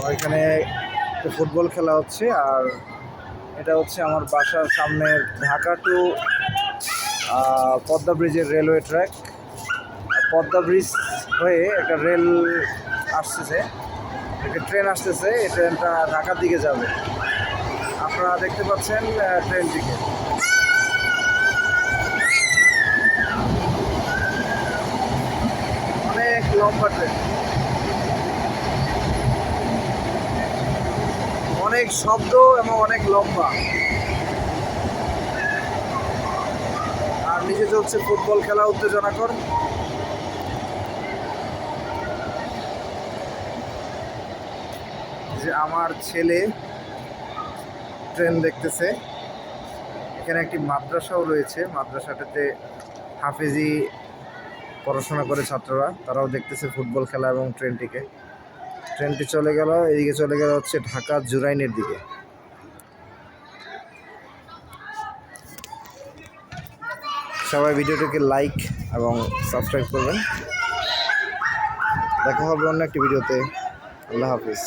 ওইখানে ফুটবল খেলা হচ্ছে। আর এটা হচ্ছে আমার বাসার সামনে ঢাকা টু পদ্মা ব্রিজের রেলওয়ে ট্র্যাক। পদ্মা ব্রিজ হয়ে একটা রেল আসতেছে, একটা ট্রেন আসতেছে। এই ট্রেনটা ঢাকার দিকে যাবে। আপনারা দেখতে পাচ্ছেন ট্রেনটিকে। অনেক লম্বা ট্রেন, অনেক শব্দ এবং অনেক লম্বা। আর নিচে চলছে ফুটবল খেলা, উত্তেজনাকর। যে আমার ছেলে ট্রেন দেখতেছে। এখানে একটি মাদ্রাসাও রয়েছে, মাদ্রাসাটাতে হাফেজি পড়াশোনা করে ছাত্ররা, তারাও দেখতেছে ফুটবল খেলা এবং ট্রেনটিকে। ট্রেনটি চলে গেল, এদিকে চলে গেল হচ্ছে ঢাকা জুরাইনের দিকে। সবাই ভিডিওটিকে লাইক এবং সাবস্ক্রাইব করবেন। দেখা হবে অন্য একটি ভিডিওতে। আল্লাহ হাফিজ।